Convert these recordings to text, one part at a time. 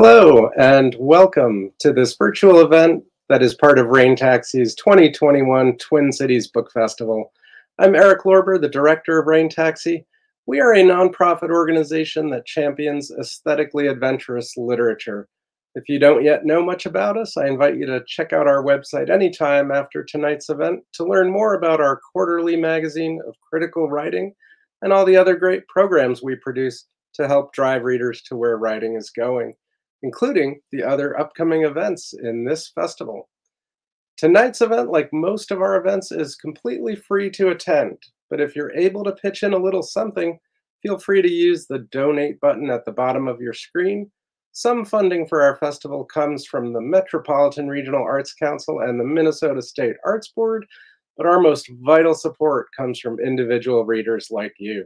Hello and welcome to this virtual event that is part of Rain Taxi's 2021 Twin Cities Book Festival. I'm Eric Lorberer, the director of Rain Taxi. We are a nonprofit organization that champions aesthetically adventurous literature. If you don't yet know much about us, I invite you to check out our website anytime after tonight's event to learn more about our quarterly magazine of critical writing and all the other great programs we produce to help drive readers to where writing is going, including the other upcoming events in this festival. Tonight's event, like most of our events, is completely free to attend, but if you're able to pitch in a little something, feel free to use the donate button at the bottom of your screen. Some funding for our festival comes from the Metropolitan Regional Arts Council and the Minnesota State Arts Board, but our most vital support comes from individual readers like you.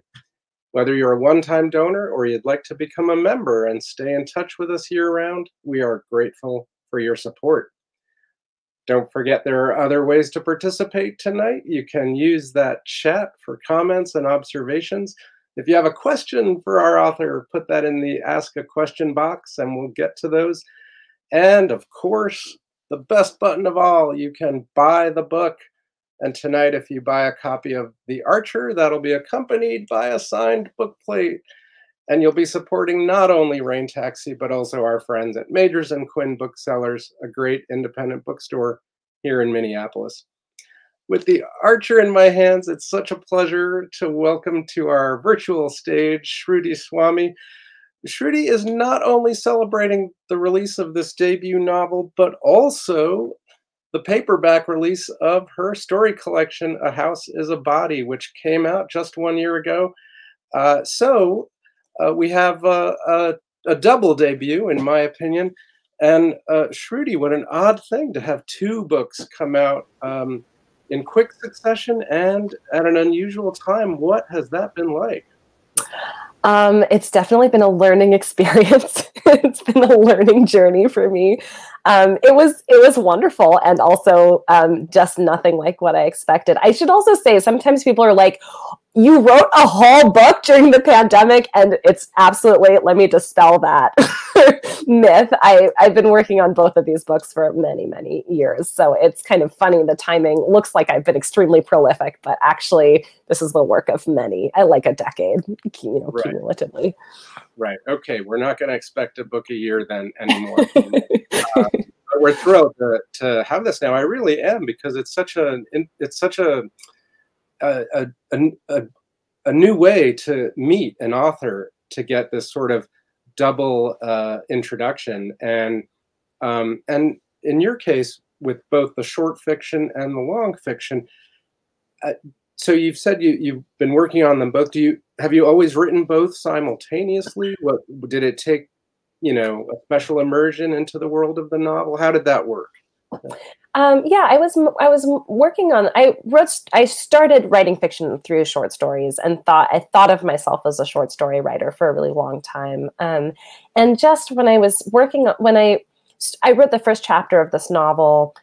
Whether you're a one-time donor or you'd like to become a member and stay in touch with us year-round, we are grateful for your support. Don't forget there are other ways to participate tonight. You can use that chat for comments and observations. If you have a question for our author, put that in the Ask a Question box and we'll get to those. And of course, the best button of all, you can buy the book. And tonight, if you buy a copy of The Archer, that'll be accompanied by a signed book plate. And you'll be supporting not only Rain Taxi, but also our friends at Majors and Quinn Booksellers, a great independent bookstore here in Minneapolis. With The Archer in my hands, it's such a pleasure to welcome to our virtual stage Shruti Swamy. Shruti is not only celebrating the release of this debut novel, but also the paperback release of her story collection, A House is a Body, which came out just 1 year ago. We have a double debut, in my opinion. And Shruti, what an odd thing to have two books come out in quick succession and at an unusual time. What has that been like? It's definitely been a learning experience. It's been a learning journey for me. It was wonderful and also just nothing like what I expected. I should also say sometimes people are like, you wrote a whole book during the pandemic, and it's absolutely, let me dispel that myth. I've been working on both of these books for many, many years. So it's kind of funny. The timing looks like I've been extremely prolific, but actually this is the work of many, like a decade, Right. Cumulatively. Right. Okay. We're not going to expect a book a year then anymore. We're thrilled to have this now. I really am, because it's such a new way to meet an author, to get this sort of double introduction. And in your case, with both the short fiction and the long fiction, so you've said you've been working on them both. Have you always written both simultaneously? What did it take? A special immersion into the world of the novel. How did that work? Yeah, I was working on. I started writing fiction through short stories, and I thought of myself as a short story writer for a really long time. And just when I was working, when I wrote the first chapter of this novel,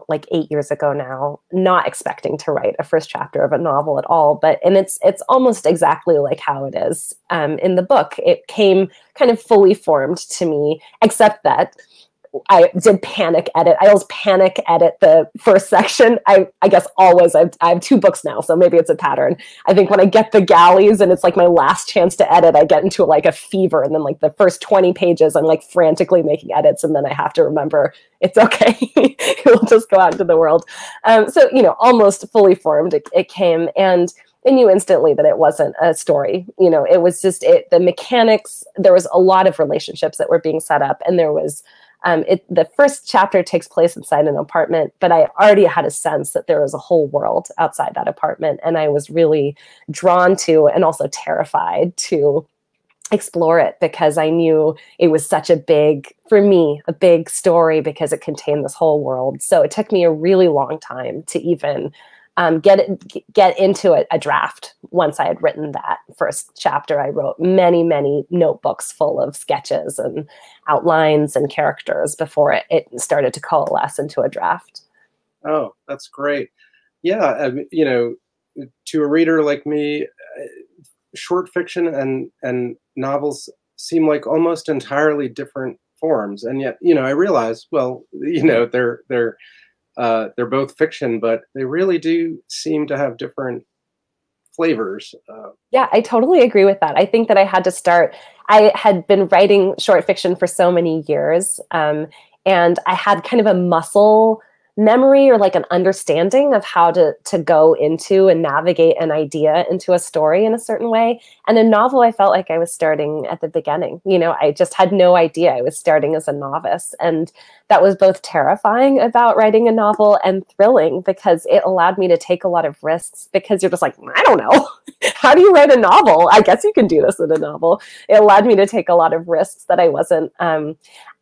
like 8 years ago now, not expecting to write a first chapter of a novel at all. And it's almost exactly like how it is in the book. It came kind of fully formed to me, except that I did panic edit. I always panic edit the first section. I guess always. I have two books now, so maybe it's a pattern. I think when I get the galleys and it's like my last chance to edit, I get into like a fever. And then like the first 20 pages, I'm like frantically making edits. And then I have to remember it's okay. It will just go out into the world. So, almost fully formed, it came. And I knew instantly that it wasn't a story. It was just the mechanics. There was a lot of relationships that were being set up. And there was the first chapter takes place inside an apartment, but I already had a sense that there was a whole world outside that apartment. And I was really drawn to, and also terrified to, explore it, because I knew it was such a big story, because it contained this whole world. So it took me a really long time to even get into a draft. Once I had written that first chapter, I wrote many, many notebooks full of sketches and outlines and characters before it started to coalesce into a draft. Oh, that's great. Yeah, to a reader like me, short fiction and novels seem like almost entirely different forms. And yet, you know, I realize, well, you know, they're both fiction, but they really do seem to have different flavors. Yeah, I totally agree with that. I think that I had been writing short fiction for so many years, and I had kind of a muscle memory or like an understanding of how to go into and navigate an idea into a story in a certain way. And a novel, I felt like I was starting at the beginning. You know, I just had no idea. I was starting as a novice. And that was both terrifying about writing a novel and thrilling because it allowed me to take a lot of risks, because you're just like, I don't know. How do you write a novel? I guess you can do this in a novel. It allowed me to take a lot of risks that I wasn't,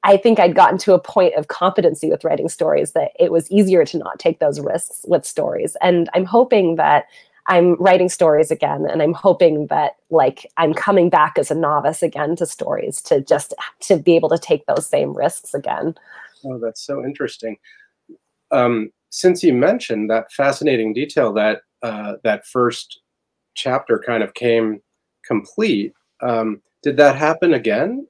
I think I'd gotten to a point of competency with writing stories that it was easier to not take those risks with stories. And I'm hoping that I'm writing stories again, and I'm hoping that like I'm coming back as a novice again to stories to be able to take those same risks again. Oh, that's so interesting. Since you mentioned that fascinating detail that that first chapter kind of came complete, did that happen again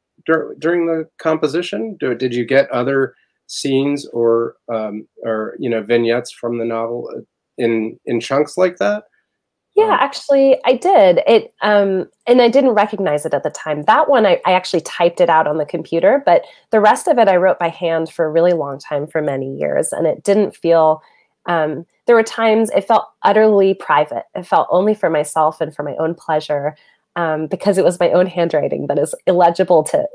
during the composition? Did you get other scenes or you know, vignettes from the novel in chunks like that? Yeah, actually, I did. And I didn't recognize it at the time. That one, I actually typed it out on the computer, but the rest of it I wrote by hand for a really long time, for many years, and it didn't feel. There were times it felt utterly private. It felt only for myself and for my own pleasure, because it was my own handwriting that is illegible to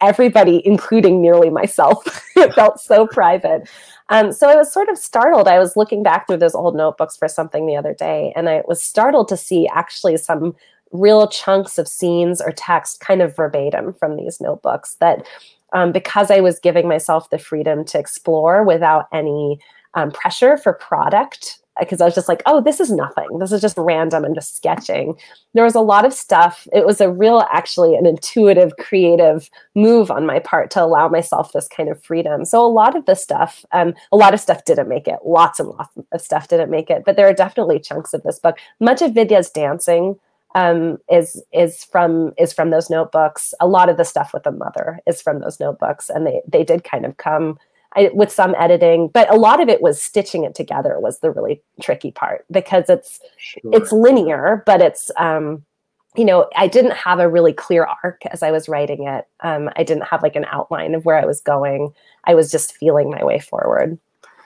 everybody, including nearly myself. It felt so private. So I was sort of startled. I was looking back through those old notebooks for something the other day, and I was startled to see actually some real chunks of scenes or text kind of verbatim from these notebooks that, because I was giving myself the freedom to explore without any pressure for product, because I was just like, oh, this is nothing. This is just random and just sketching. There was a lot of stuff. It was a real, actually, an intuitive, creative move on my part to allow myself this kind of freedom. So a lot of stuff didn't make it. Lots and lots of stuff didn't make it. But there are definitely chunks of this book. Much of Vidya's dancing is from those notebooks. A lot of the stuff with the mother is from those notebooks, and they did kind of come with some editing, but a lot of it was stitching it together was the really tricky part, because it's linear, but it's, you know, I didn't have a really clear arc as I was writing it. I didn't have like an outline of where I was going. I was just feeling my way forward.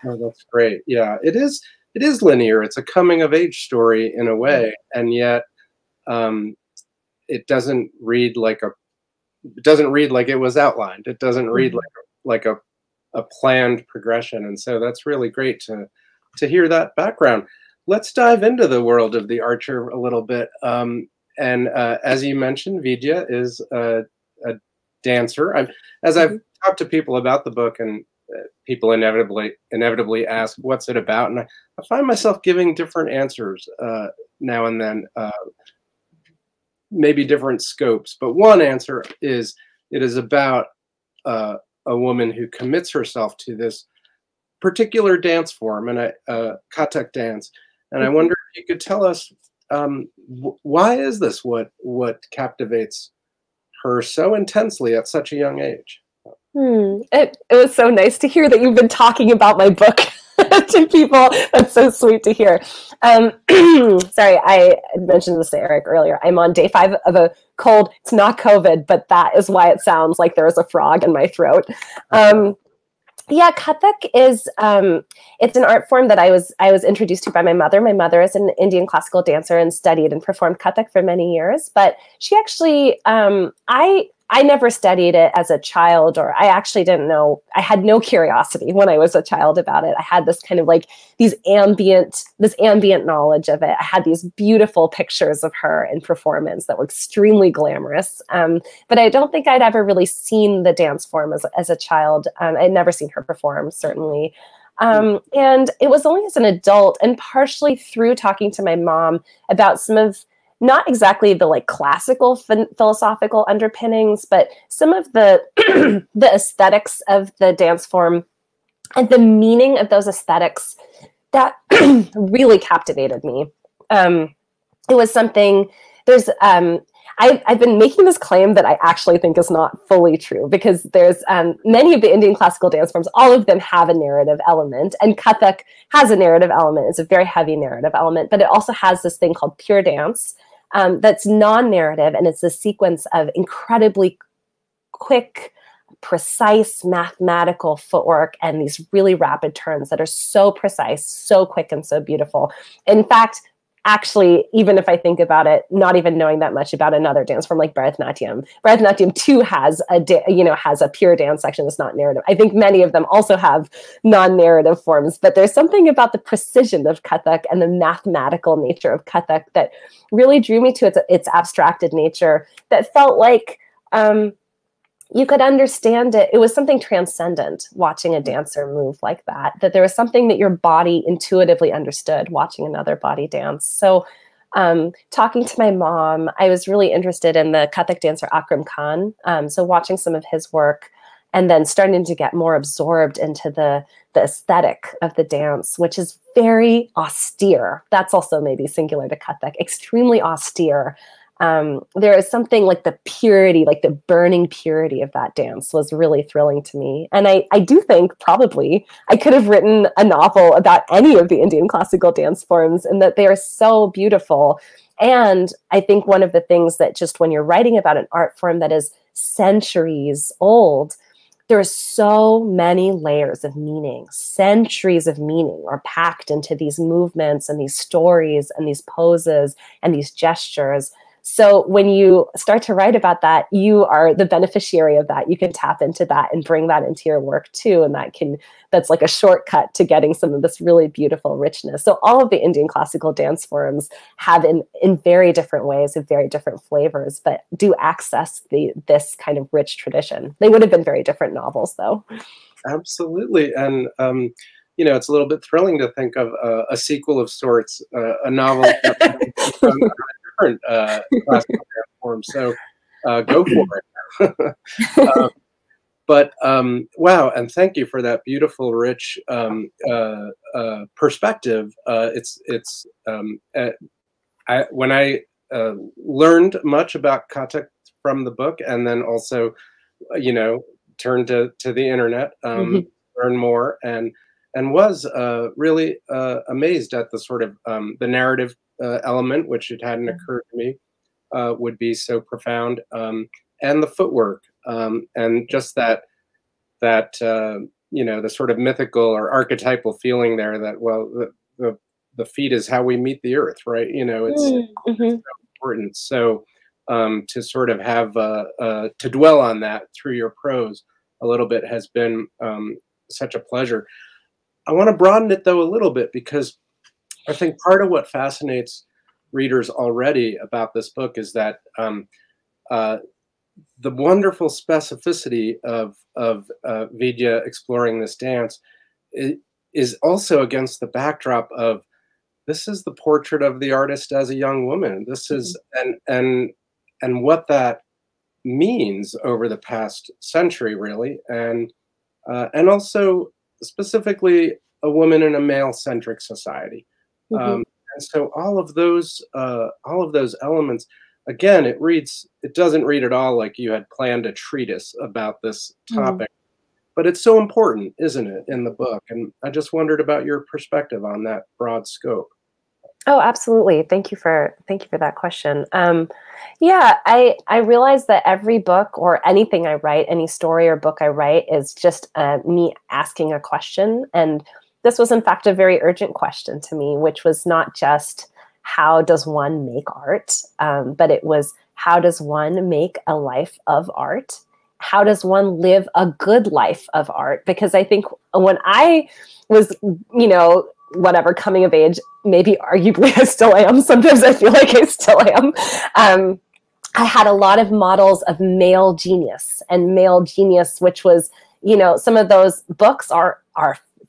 Oh, that's great. Yeah, it is linear. It's a coming of age story in a way, and yet it doesn't read like it was outlined. It doesn't read like a planned progression. And so that's really great to hear that background. Let's dive into the world of the Archer a little bit. And as you mentioned, Vidya is a dancer. I've talked to people about the book, and people inevitably ask, what's it about? And I find myself giving different answers now and then, maybe different scopes. But one answer is, it is about a woman who commits herself to this particular dance form, and Kathak dance. And I wonder if you could tell us, why is this what captivates her so intensely at such a young age? It was so nice to hear that you've been talking about my book to people. That's so sweet to hear. Sorry, I mentioned this to Eric earlier. I'm on day 5 of a cold. It's not COVID, but that is why it sounds like there is a frog in my throat. Yeah, Kathak is it's an art form that I was introduced to by my mother. My mother is an Indian classical dancer and studied and performed Kathak for many years. But she actually, I never studied it as a child, or I actually didn't know. I had no curiosity when I was a child about it. I had this kind of like this ambient knowledge of it. I had these beautiful pictures of her in performance that were extremely glamorous. But I don't think I'd ever really seen the dance form as a child. I'd never seen her perform, certainly. And it was only as an adult, and partially through talking to my mom about some of, not exactly the like classical philosophical underpinnings, but some of the the aesthetics of the dance form and the meaning of those aesthetics that really captivated me. It was something, I've been making this claim that I actually think is not fully true, because there's many of the Indian classical dance forms, all of them have a narrative element, and Kathak has a narrative element. It's a very heavy narrative element, but it also has this thing called pure dance that's non-narrative, and it's a sequence of incredibly quick, precise mathematical footwork and these really rapid turns that are so precise, so quick, and so beautiful. In fact, actually, even if I think about it, not even knowing that much about another dance form like Bharatanatyam too has a pure dance section that's not narrative. I think many of them also have non-narrative forms, but there's something about the precision of Kathak and the mathematical nature of Kathak that really drew me to its abstracted nature, that felt like you could understand it. It was something transcendent watching a dancer move like that, that there was something that your body intuitively understood watching another body dance. So talking to my mom, I was really interested in the Kathak dancer Akram Khan. So watching some of his work and then starting to get more absorbed into the aesthetic of the dance, which is very austere. That's also maybe singular to Kathak, extremely austere. There is something like the purity, like the burning purity of that dance was really thrilling to me. And I do think probably I could have written a novel about any of the Indian classical dance forms, and that they are so beautiful. And I think one of the things that just when you're writing about an art form that is centuries old, there are so many layers of meaning. Centuries of meaning are packed into these movements and these stories and these poses and these gestures. So when you start to write about that, you are the beneficiary of that. You can tap into that and bring that into your work too. And that's like a shortcut to getting some of this really beautiful richness. So all of the Indian classical dance forms have in very different ways, with very different flavors, but do access this kind of rich tradition. They would have been very different novels though. Absolutely. And, it's a little bit thrilling to think of a sequel of sorts, a novel different classical dance forms. So go for it. But wow, and thank you for that beautiful, rich perspective. When I learned much about Kathak from the book, and then also, turned to the internet, learn more, and was really amazed at the sort of the narrative element, which it hadn't occurred to me would be so profound, and the footwork, and just that the sort of mythical or archetypal feeling there that, well, the feet is how we meet the earth, right? It's so important. So to sort of have to dwell on that through your prose a little bit has been such a pleasure. I want to broaden it though a little bit, because I think part of what fascinates readers already about this book is that the wonderful specificity of Vidya exploring this dance is also against the backdrop of, this is the portrait of the artist as a young woman. This is and what that means over the past century, really, and also specifically a woman in a male-centric society. And so all of those elements, again, it doesn't read at all like you had planned a treatise about this topic, but it's so important, isn't it, in the book? And I just wondered about your perspective on that broad scope. Oh, absolutely. Thank you for that question. Yeah, I realize that every book or anything I write, any story or book I write, is just me asking a question. And this was, in fact, a very urgent question to me, which was not just how does one make art, but it was, how does one make a life of art? How does one live a good life of art? Because I think when I was, whatever, coming of age, maybe arguably I still am. Sometimes I feel like I still am. I had a lot of models of male genius, which was, some of those books are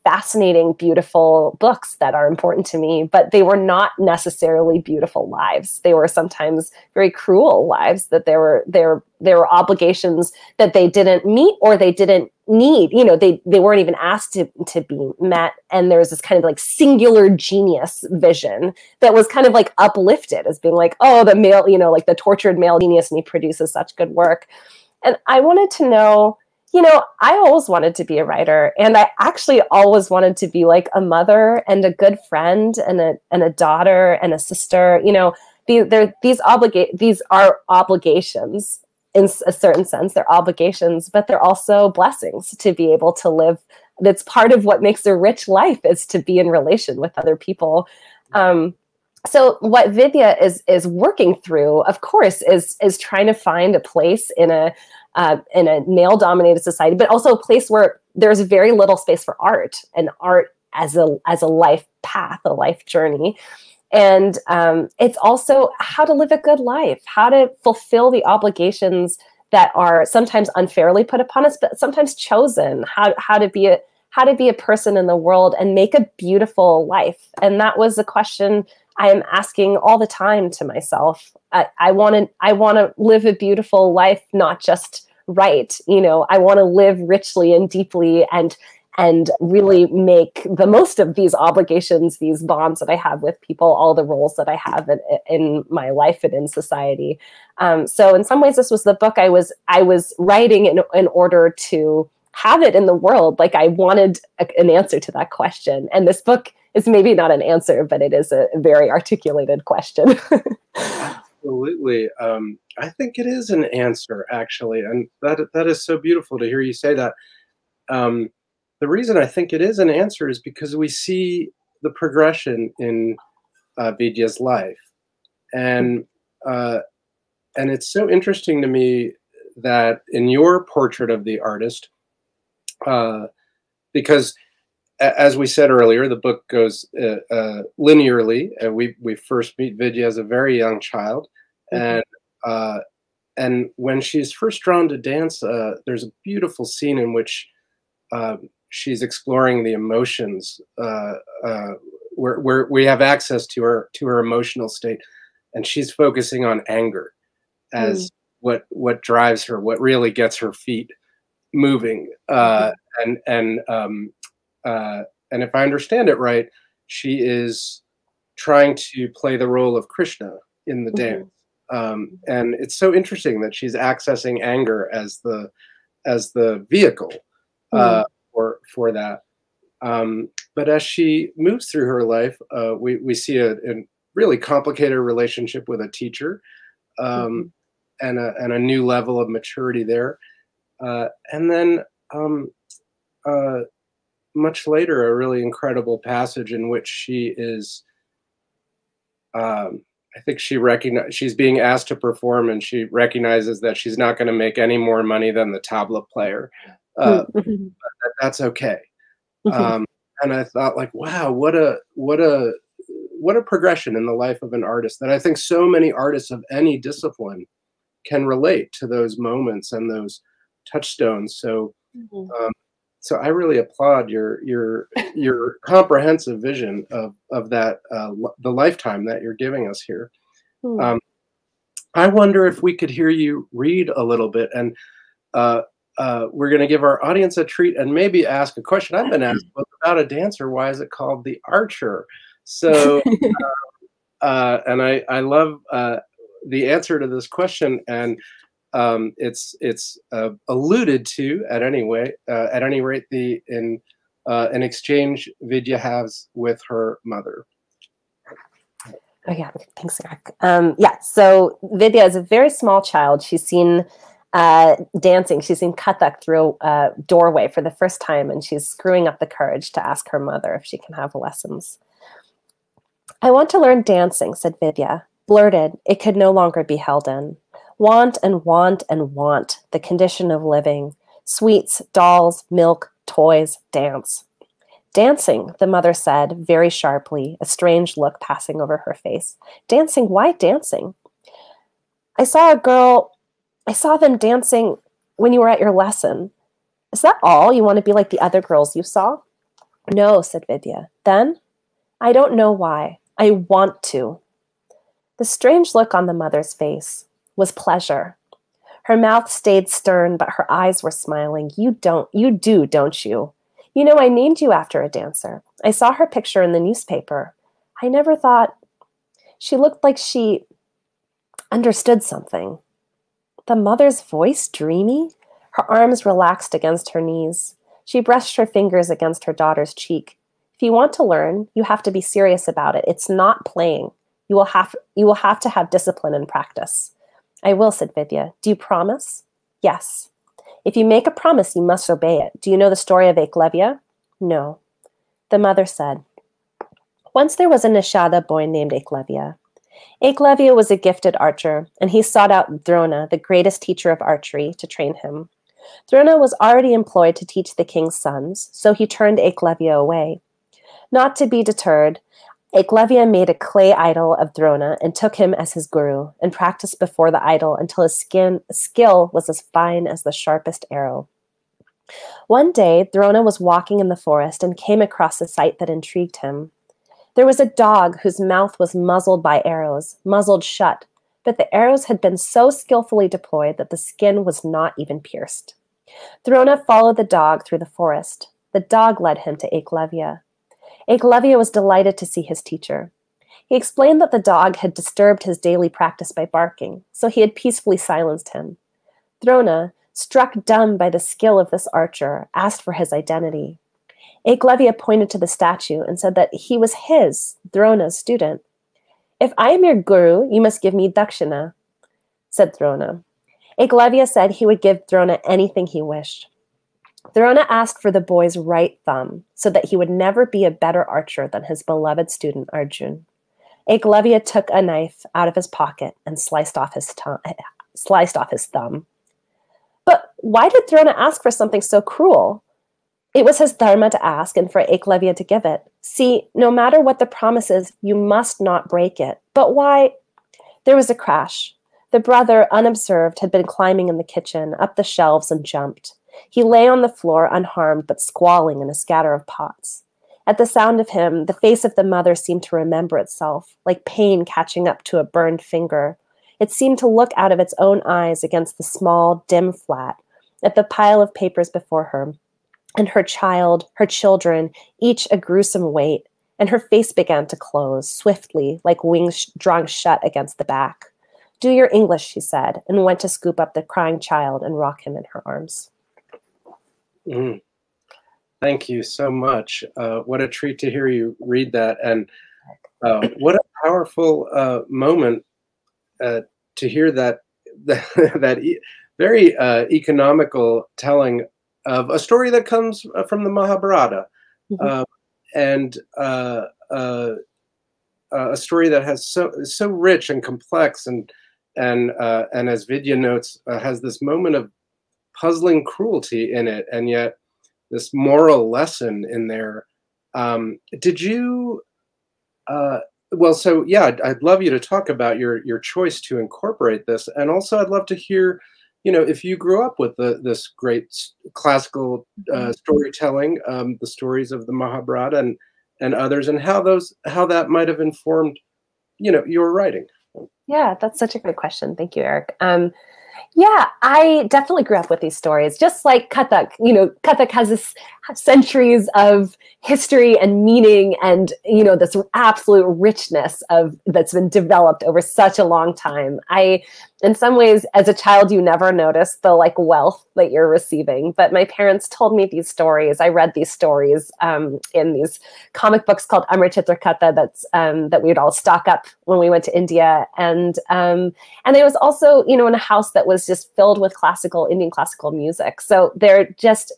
fascinating, beautiful books that are important to me, but they were not necessarily beautiful lives. They were sometimes very cruel lives, that there were obligations that they didn't meet or they didn't need. You know, they weren't even asked to be met. And there was this kind of like singular genius vision that was kind of like uplifted as being like, oh, the male, you know, like the tortured male genius, and he produces such good work. And I wanted to know, you know, I always wanted to be a writer, and I actually always wanted to be like a mother and a good friend and a daughter and a sister. You know, these are obligations in a certain sense. They're obligations, but they're also blessings to be able to live. That's part of what makes a rich life, is to be in relation with other people. So what Vidya is working through, of course, is trying to find a place in a male-dominated society, but also a place where there's very little space for art, and art as a life path, a life journey. And it's also how to live a good life, how to fulfill the obligations that are sometimes unfairly put upon us, but sometimes chosen. How to be a person in the world and make a beautiful life. And that was a question I am asking all the time to myself. I want to live a beautiful life, not just write. You know, I want to live richly and deeply and really make the most of these obligations, these bonds that I have with people, all the roles that I have in my life and in society. So in some ways, this was the book I was writing in order to have it in the world. Like, I wanted an answer to that question. And this book is maybe not an answer, but it is a very articulated question. Absolutely. I think it is an answer, actually. And that is so beautiful to hear you say that. The reason I think it is an answer is because we see the progression in Vidya's life. And it's so interesting to me that in your portrait of the artist, because as we said earlier, the book goes linearly. We first meet Vidya as a very young child, and when she's first drawn to dance, there's a beautiful scene in which she's exploring the emotions, where we have access to her emotional state, and she's focusing on anger as what drives her, what really gets her feet moving. And if I understand it right, she is trying to play the role of Krishna in the dance. And it's so interesting that she's accessing anger as the vehicle for that. But as she moves through her life, we see a really complicated relationship with a teacher, and a new level of maturity there. And then much later, a really incredible passage in which she is, I think she's being asked to perform, and she recognizes that she's not going to make any more money than the tabla player. But that's okay. And I thought, like, wow, what a progression in the life of an artist, that I think so many artists of any discipline can relate to those moments and those touchstones. So, so I really applaud your comprehensive vision of that, the lifetime that you're giving us here. I wonder if we could hear you read a little bit, and we're going to give our audience a treat and maybe ask a question I've been asked about a dancer. Why is it called the Archer? So, and I love the answer to this question, and it's alluded to at any rate in an exchange Vidya has with her mother. Oh yeah, thanks, Eric. Yeah, so Vidya is a very small child. She's seen dancing. She's seen Kathak through a doorway for the first time, and she's screwing up the courage to ask her mother if she can have lessons. "I want to learn dancing," said Vidya, blurted. It could no longer be held in. Want and want and want, the condition of living. Sweets, dolls, milk, toys, dance. "Dancing," the mother said, very sharply, a strange look passing over her face. "Dancing? Why dancing?" I saw them dancing when you were at your lesson. Is that all? You want to be like the other girls you saw?" No, said Vidya. Then? I don't know why. I want to. The strange look on the mother's face was pleasure. Her mouth stayed stern, but her eyes were smiling. You do, don't you? You know, I named you after a dancer. I saw her picture in the newspaper. I never thought. She looked like she understood something. The mother's voice dreamy? Her arms relaxed against her knees. She brushed her fingers against her daughter's cheek. If you want to learn, you have to be serious about it. It's not playing. You will have to have discipline and practice. I will, said Vidya. Do you promise? Yes. If you make a promise, you must obey it. Do you know the story of Eklavya? No. The mother said, once there was a Nishada boy named Eklavya. Eklavya was a gifted archer, and he sought out Drona, the greatest teacher of archery, to train him. Drona was already employed to teach the king's sons, so he turned Eklavya away. Not to be deterred, Eklavya made a clay idol of Drona and took him as his guru and practiced before the idol until his skill was as fine as the sharpest arrow. One day, Drona was walking in the forest and came across a sight that intrigued him. There was a dog whose mouth was muzzled by arrows, muzzled shut, but the arrows had been so skillfully deployed that the skin was not even pierced. Drona followed the dog through the forest. The dog led him to Eklavya. Eklavya was delighted to see his teacher. He explained that the dog had disturbed his daily practice by barking, so he had peacefully silenced him. Drona, struck dumb by the skill of this archer, asked for his identity. Eklavya pointed to the statue and said that he was Drona's student. If I am your guru, you must give me dakshina, said Drona. Eklavya said he would give Drona anything he wished. Drona asked for the boy's right thumb so that he would never be a better archer than his beloved student Arjun. Eklavya took a knife out of his pocket and sliced off his thumb. But why did Drona ask for something so cruel? It was his dharma to ask and for Eklavya to give it. See, no matter what the promise is, you must not break it. But why? There was a crash. The brother, unobserved, had been climbing in the kitchen, up the shelves, and jumped. He lay on the floor unharmed but squalling in a scatter of pots. At the sound of him, the face of the mother seemed to remember itself, like pain catching up to a burned finger. It seemed to look out of its own eyes against the small, dim flat, at the pile of papers before her, and her children, each a gruesome weight, and her face began to close, swiftly, like wings drawn shut against the back. Do your English, she said, and went to scoop up the crying child and rock him in her arms. Mm. Thank you so much. What a treat to hear you read that. And what a powerful moment to hear that very economical telling of a story that comes from the Mahabharata, and a story that has so rich and complex, and as Vidya notes, has this moment of puzzling cruelty in it, and yet this moral lesson in there. Did you? Well, so yeah, I'd love you to talk about your choice to incorporate this, and also I'd love to hear, if you grew up with this great classical storytelling, the stories of the Mahabharata and others, and how that might have informed, your writing. Yeah, that's such a great question. Thank you, Eric. Yeah, I definitely grew up with these stories, just like Kathak. Kathak has this centuries of history and meaning, and this absolute richness that's been developed over such a long time. In some ways, as a child, you never notice the wealth that you're receiving. But my parents told me these stories. I read these stories in these comic books called Amar Chitra Katha that we'd all stock up when we went to India, and it was also in a house that was just filled with Indian classical music. So they're just,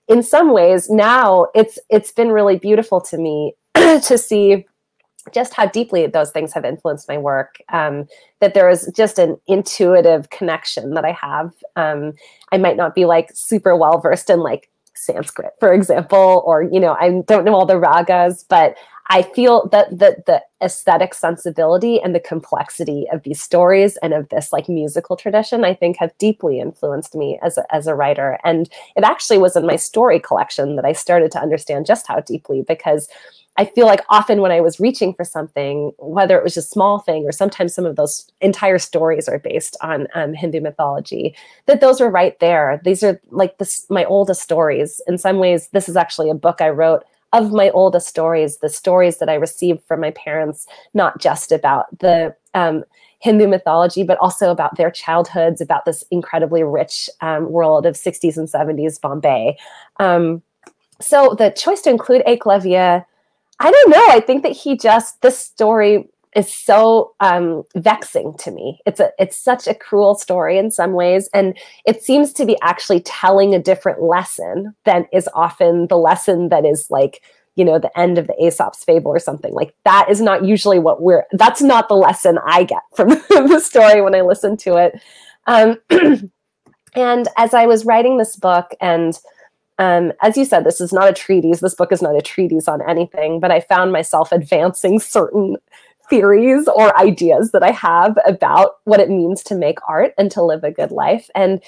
in some ways, now it's been really beautiful to me to see just how deeply those things have influenced my work, that there is just an intuitive connection that I have. I might not be super well versed in Sanskrit, for example, or, you know, I don't know all the ragas, but I feel that the aesthetic sensibility and the complexity of these stories and of this like musical tradition, I think, have deeply influenced me as a writer. And it actually was in my story collection that I started to understand just how deeply, because I feel like often when I was reaching for something, whether it was a small thing or sometimes some of those entire stories are based on Hindu mythology, that those were right there. These are like my oldest stories. In some ways, this is actually a book I wrote of my oldest stories, the stories that I received from my parents, not just about the Hindu mythology, but also about their childhoods, about this incredibly rich world of 60s and 70s Bombay. So the choice to include Eklavya, I don't know. I think that this story is so vexing to me. It's such a cruel story in some ways. And it seems to be actually telling a different lesson than is often the lesson that is like, you know, the end of the Aesop's fable or something. Like that is not usually that's not the lesson I get from the story when I listen to it. And as I was writing this book, and as you said, this is not a treatise. This book is not a treatise on anything, but I found myself advancing certain theories or ideas that I have about what it means to make art and to live a good life. And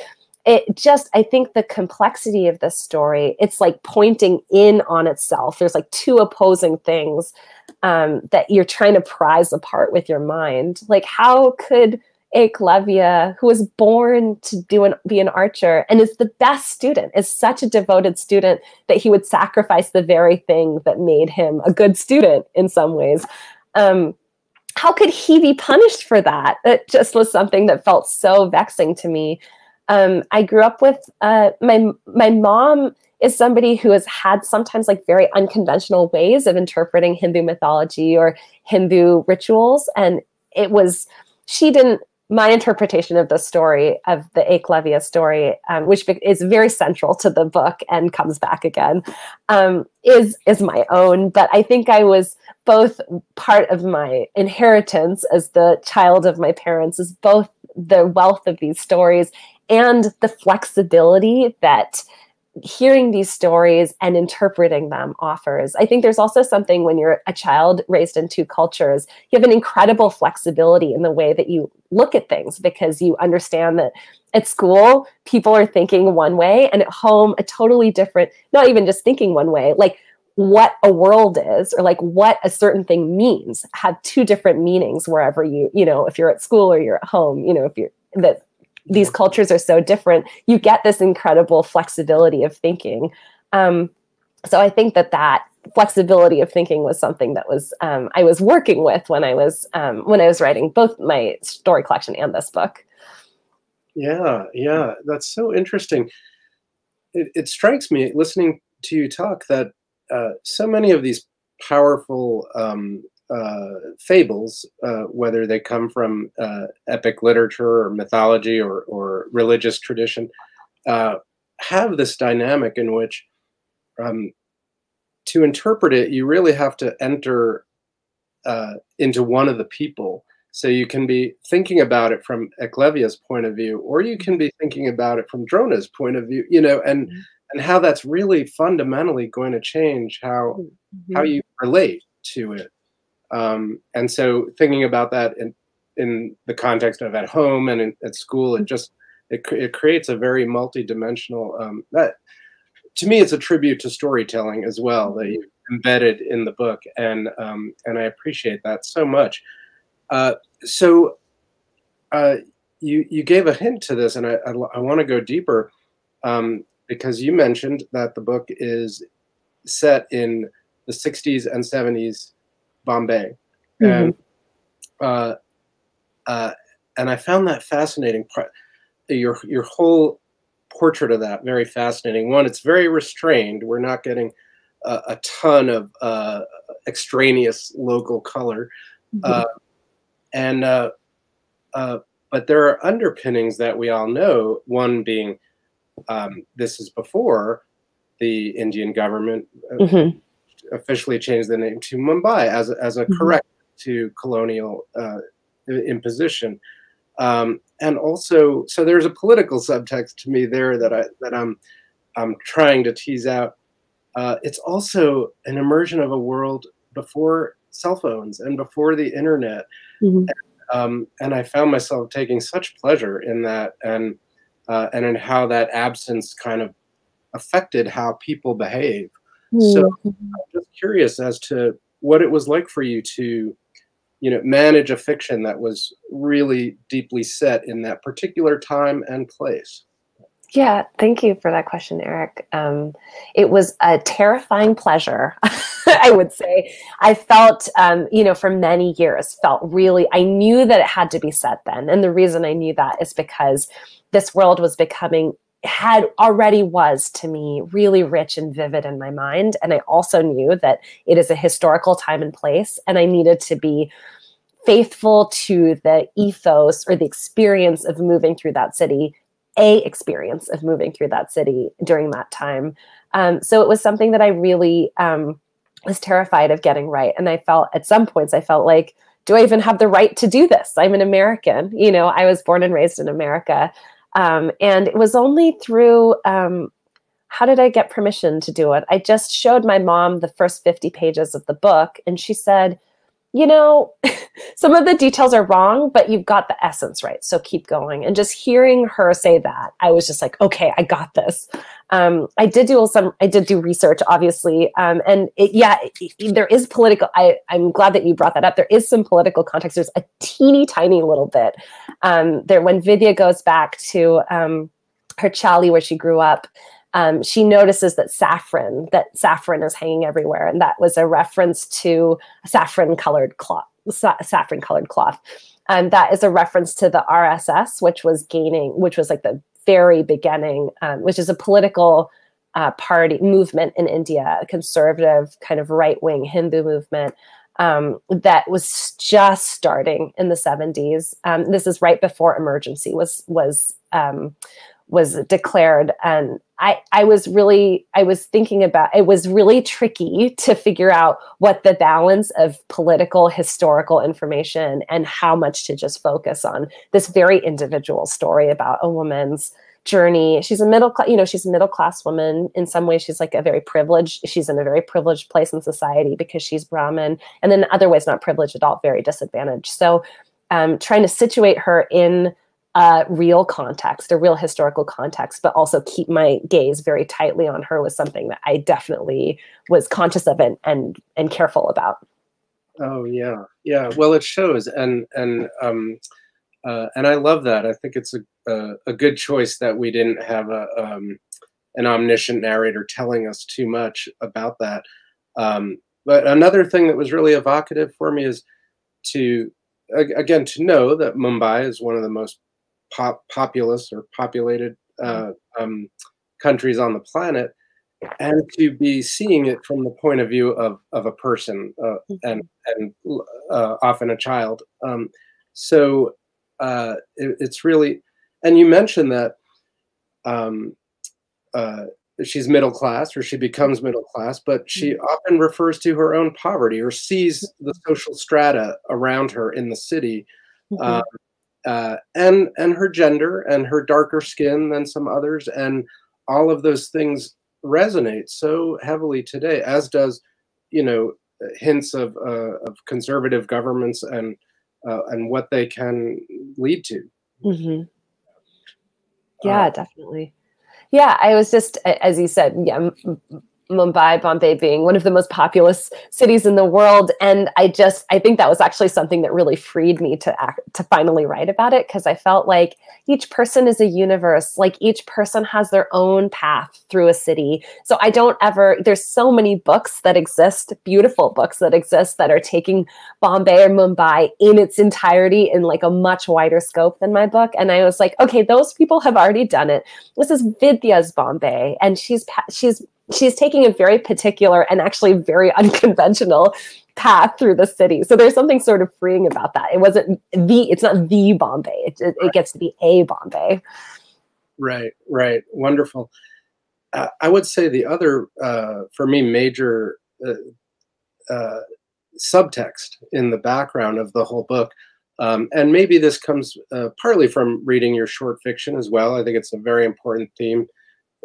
I think the complexity of this story, it's like pointing in on itself. There's like two opposing things that you're trying to prise apart with your mind. Like, how could Eklavya, who was born to be an archer and is the best student, is such a devoted student that he would sacrifice the very thing that made him a good student in some ways. How could he be punished for that? It just was something that felt so vexing to me. I grew up with my mom is somebody who has had sometimes like very unconventional ways of interpreting Hindu mythology or Hindu rituals. And my interpretation of the story, of the Eklavya story, which is very central to the book and comes back again, is my own. But I think I was both part of my inheritance as the child of my parents, is both the wealth of these stories and the flexibility that hearing these stories and interpreting them offers. I think there's also something when you're a child raised in two cultures, you have an incredible flexibility in the way that you look at things, because you understand that at school, people are thinking one way, and at home, a totally different, not even just thinking one way, like what a world is, or like what a certain thing means, have two different meanings wherever you know, if you're at school or you're at home, you know, these cultures are so different, you get this incredible flexibility of thinking. So I think that flexibility of thinking was something that was I was working with when I was writing both my story collection and this book. Yeah, that's so interesting. It strikes me listening to you talk that so many of these powerful fables, whether they come from epic literature or mythology or religious tradition, have this dynamic in which to interpret it, you really have to enter into one of the people. So you can be thinking about it from Eklavya's point of view, or you can be thinking about it from Drona's point of view, you know, and how that's really fundamentally going to change how you relate to it. And so thinking about that in the context of at home and at school, it creates a very multidimensional, that to me, it's a tribute to storytelling as well, that you embedded in the book. And I appreciate that so much. So you gave a hint to this, and I want to go deeper, because you mentioned that the book is set in the 60s and 70s Bombay, and I found that fascinating. Your whole portrait of that very fascinating. One, it's very restrained. We're not getting a ton of extraneous local color, but there are underpinnings that we all know. One being this is before the Indian government officially changed the name to Mumbai as a corrective to colonial imposition, and also, so there's a political subtext to me there that I'm trying to tease out. It's also an immersion of a world before cell phones and before the internet. Mm-hmm. And I found myself taking such pleasure in that, and in how that absence kind of affected how people behave. So Mm-hmm. I'm just curious as to what it was like for you to, manage a fiction that was really deeply set in that particular time and place. Yeah, thank you for that question, Eric. It was a terrifying pleasure, I would say. I felt, for many years, I knew that it had to be set then. And the reason I knew that is because this world was was to me really rich and vivid in my mind. And I also knew that it is a historical time and place, and I needed to be faithful to the ethos or the experience of moving through that city, during that time. So it was something that I really was terrified of getting right. And at some points, I felt like, do I even have the right to do this? I'm an American. I was born and raised in America. And it was only through, how did I get permission to do it? I just showed my mom the first 50 pages of the book, and she said, some of the details are wrong, but you've got the essence right. So keep going. And just hearing her say that, I was just like, okay, I got this. I did do research, obviously. There is political, I'm glad that you brought that up. There is some political context. There's a teeny tiny little bit when Vidya goes back to her chali where she grew up. She notices that saffron is hanging everywhere. And that was a reference to saffron colored cloth. And that is a reference to the RSS, which was like the very beginning, which is a political party movement in India, a conservative kind of right-wing Hindu movement that was just starting in the 70s. This is right before emergency was declared. And I was thinking about, it was really tricky to figure out what the balance of political, historical information and how much to just focus on this very individual story about a woman's journey. She's a middle class woman. In some ways, she's in a very privileged place in society because she's Brahmin, and then in other ways, not privileged at all, very disadvantaged. So trying to situate her in a real context, a real historical context, but also keep my gaze very tightly on her was something that I definitely was conscious of and careful about. Oh yeah, yeah. Well, it shows, and I love that. I think it's a good choice that we didn't have an omniscient narrator telling us too much about that. But another thing that was really evocative for me is to know that Mumbai is one of the most populous or populated countries on the planet, and to be seeing it from the point of view of a person and often a child. It's really, and you mentioned that she's middle class, or she becomes middle class, but she often refers to her own poverty or sees the social strata around her in the city. And her gender and her darker skin than some others, and all of those things resonate so heavily today, as does, hints of conservative governments and what they can lead to. Mm-hmm. Yeah, definitely. Yeah, I was just, as you said, Bombay being one of the most populous cities in the world. And I think that was actually something that really freed me to finally write about it, because I felt like each person is a universe. Like each person has their own path through a city. So there's so many books that exist, beautiful books that exist, that are taking Bombay or Mumbai in its entirety in like a much wider scope than my book. And I was like, okay, those people have already done it. This is Vidya's Bombay. And she's taking a very particular and actually very unconventional path through the city. So there's something sort of freeing about that. It's not the Bombay. It gets to be a Bombay. Right. Wonderful. I would say the other, for me, major subtext in the background of the whole book, and maybe this comes partly from reading your short fiction as well. I think it's a very important theme,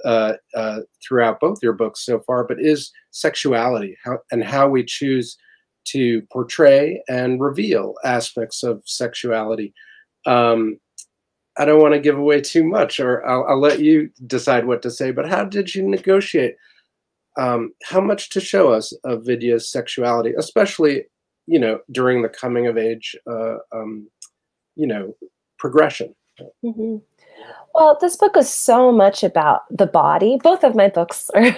throughout both your books so far, but is sexuality, how we choose to portray and reveal aspects of sexuality. I don't want to give away too much, or I'll let you decide what to say, but how did you negotiate how much to show us of Vidya's sexuality, especially, during the coming of age, progression? Mm-hmm. Well, this book is so much about the body. Both of my books are,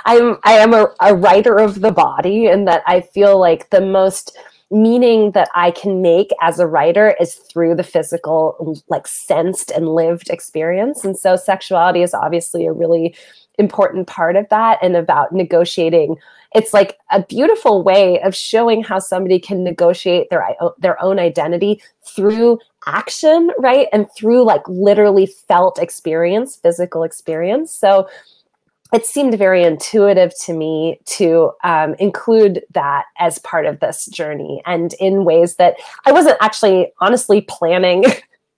I am a writer of the body, and that I feel like the most meaning that I can make as a writer is through the physical, like sensed and lived experience. And so sexuality is obviously a really important part of that, and about negotiating. It's like a beautiful way of showing how somebody can negotiate their own identity through action, right? And through like literally felt experience, physical experience. So it seemed very intuitive to me to include that as part of this journey, and in ways that I wasn't actually honestly planning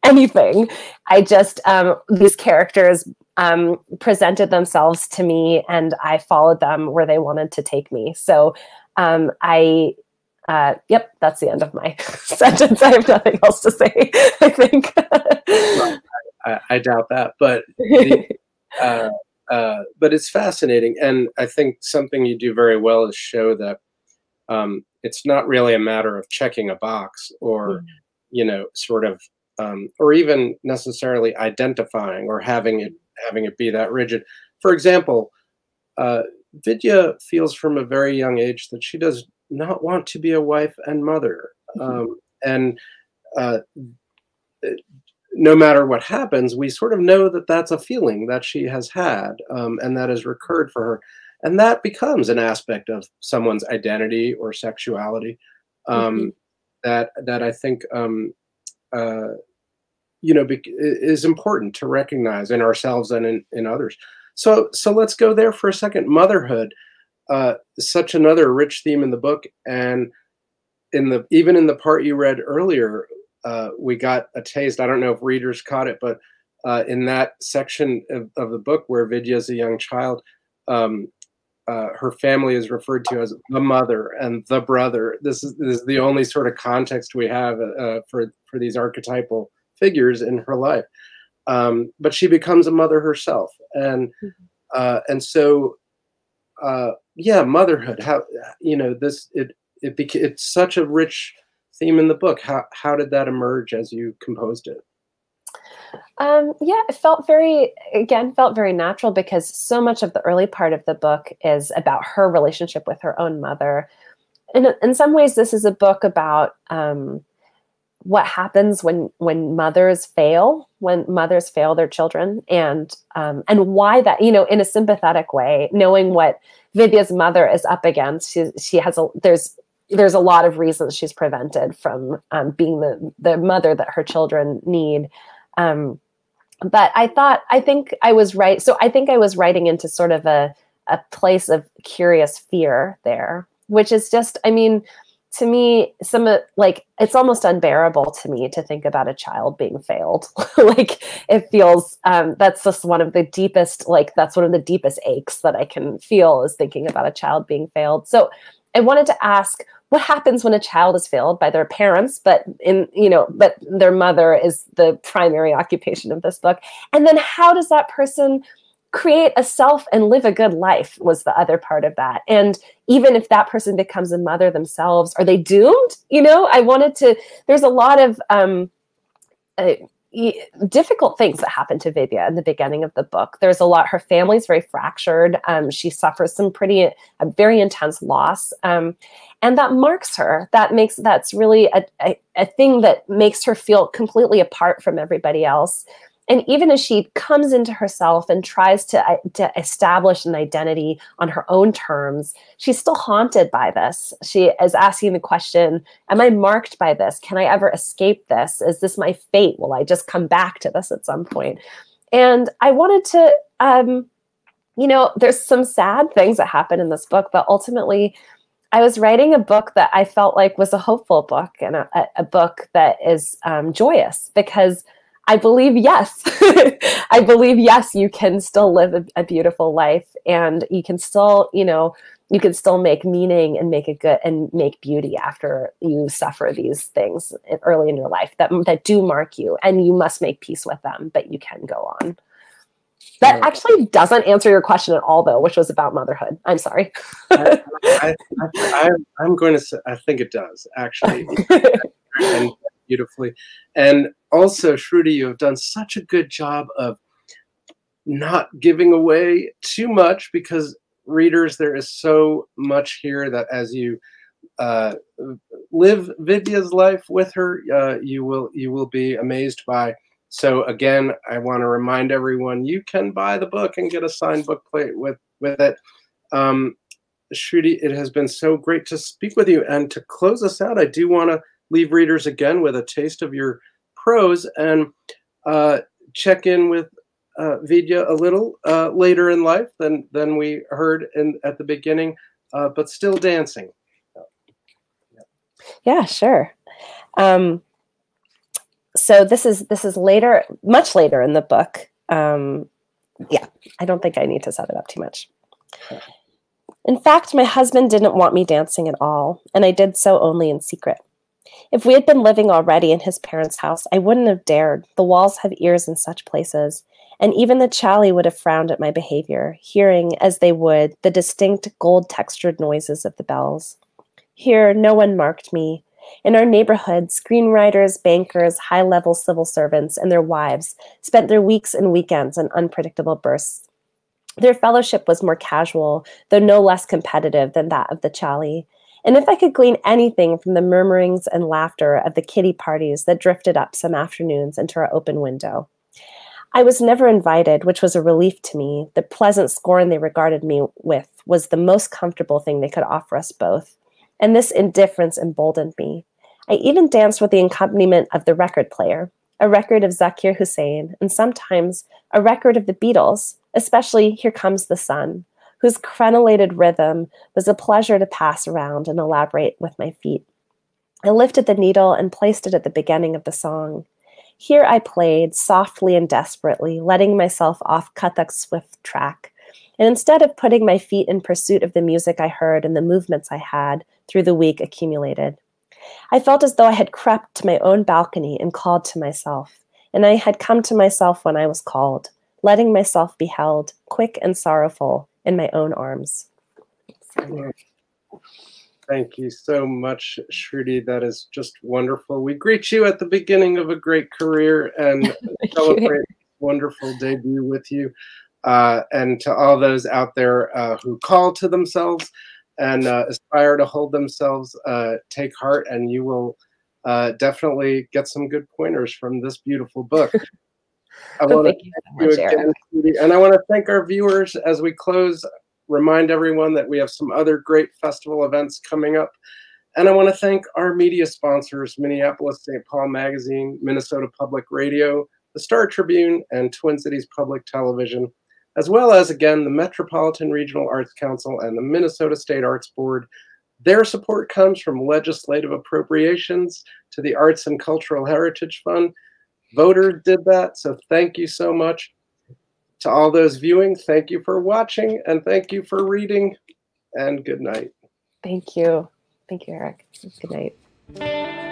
anything. I just, these characters presented themselves to me, and I followed them where they wanted to take me. So yep, that's the end of my sentence. I have nothing else to say, I think. Well, I doubt that, but but it's fascinating. And I think something you do very well is show that it's not really a matter of checking a box, or, sort of, or even necessarily identifying or having it be that rigid. For example, Vidya feels from a very young age that she does not want to be a wife and mother. And no matter what happens, we sort of know that that's a feeling that she has had, and that has recurred for her. And that becomes an aspect of someone's identity or sexuality, that I think is important to recognize in ourselves and in others. So let's go there for a second. Motherhood, such another rich theme in the book, and even in the part you read earlier, we got a taste. I don't know if readers caught it, but in that section of the book where Vidya is a young child, her family is referred to as the mother and the brother. This is the only sort of context we have for these archetypal figures in her life. But she becomes a mother herself, and so motherhood. How it's such a rich theme in the book. How did that emerge as you composed it? It felt very natural, because so much of the early part of the book is about her relationship with her own mother. And in some ways, this is a book about what happens when mothers fail their children, and why that, in a sympathetic way, knowing what Vidya's mother is up against. There's a lot of reasons she's prevented from being the mother that her children need. But I think I was right. So I think I was writing into sort of a place of curious fear there, which is just, to me, it's almost unbearable to me to think about a child being failed. Like, it feels, that's just one of the deepest aches that I can feel, is thinking about a child being failed. So I wanted to ask, what happens when a child is failed by their parents, but their mother is the primary occupation of this book? And then how does that person create a self and live a good life, was the other part of that. And even if that person becomes a mother themselves, are they doomed? There's a lot of difficult things that happen to Vidya in the beginning of the book. There's a lot, her family's very fractured. She suffers some very intense loss. And that marks her. That's really a thing that makes her feel completely apart from everybody else. And even as she comes into herself and tries to establish an identity on her own terms, she's still haunted by this. She is asking the question, am I marked by this? Can I ever escape this? Is this my fate? Will I just come back to this at some point? And I wanted to, there's some sad things that happen in this book, but ultimately I was writing a book that I felt like was a hopeful book, and a book that is joyous, because I believe yes. I believe yes, you can still live a beautiful life, and you can still, you can still make meaning and make make beauty after you suffer these things early in your life that do mark you, and you must make peace with them, but you can go on. That actually doesn't answer your question at all, though, which was about motherhood. I'm sorry. I'm going to say, I think it does, actually. And beautifully. And also, Shruti, you have done such a good job of not giving away too much, because readers, there is so much here that as you live Vidya's life with her, you will be amazed by. So again, I want to remind everyone, you can buy the book and get a signed book plate with it. Shruti, it has been so great to speak with you. And to close us out, I do want to leave readers again with a taste of your prose, and check in with Vidya a little later in life than we heard at the beginning, but still dancing. Yeah, sure. So this is later, much later in the book. Yeah, I don't think I need to set it up too much. In fact, my husband didn't want me dancing at all, and I did so only in secret. If we had been living already in his parents' house, I wouldn't have dared. The walls have ears in such places, and even the chali would have frowned at my behavior, hearing, as they would, the distinct gold-textured noises of the bells. Here, no one marked me. In our neighborhood, screenwriters, bankers, high-level civil servants, and their wives spent their weeks and weekends in unpredictable bursts. Their fellowship was more casual, though no less competitive than that of the chali. And if I could glean anything from the murmurings and laughter of the kiddie parties that drifted up some afternoons into our open window, I was never invited, which was a relief to me. The pleasant scorn they regarded me with was the most comfortable thing they could offer us both. And this indifference emboldened me. I even danced with the accompaniment of the record player, a record of Zakir Hussain, and sometimes a record of the Beatles, especially Here Comes the Sun, whose crenellated rhythm was a pleasure to pass around and elaborate with my feet. I lifted the needle and placed it at the beginning of the song. Here I played, softly and desperately, letting myself off Kathak's swift track. And instead of putting my feet in pursuit of the music I heard and the movements I had through the week accumulated, I felt as though I had crept to my own balcony and called to myself. And I had come to myself when I was called, letting myself be held, quick and sorrowful, in my own arms. Thank you so much, Shruti. That is just wonderful. We greet you at the beginning of a great career and celebrate a wonderful debut with you. And to all those out there who call to themselves and aspire to hold themselves, take heart, and you will definitely get some good pointers from this beautiful book. I want to thank you again, Shruti, and I want to thank our viewers as we close. Remind everyone that we have some other great festival events coming up. And I want to thank our media sponsors, Minneapolis St. Paul Magazine, Minnesota Public Radio, the Star Tribune, and Twin Cities Public Television, as well as, again, the Metropolitan Regional Arts Council and the Minnesota State Arts Board. Their support comes from legislative appropriations to the Arts and Cultural Heritage Fund. Voters did that, so thank you so much. To all those viewing, thank you for watching, and thank you for reading, and good night. Thank you. Thank you, Eric. Good night.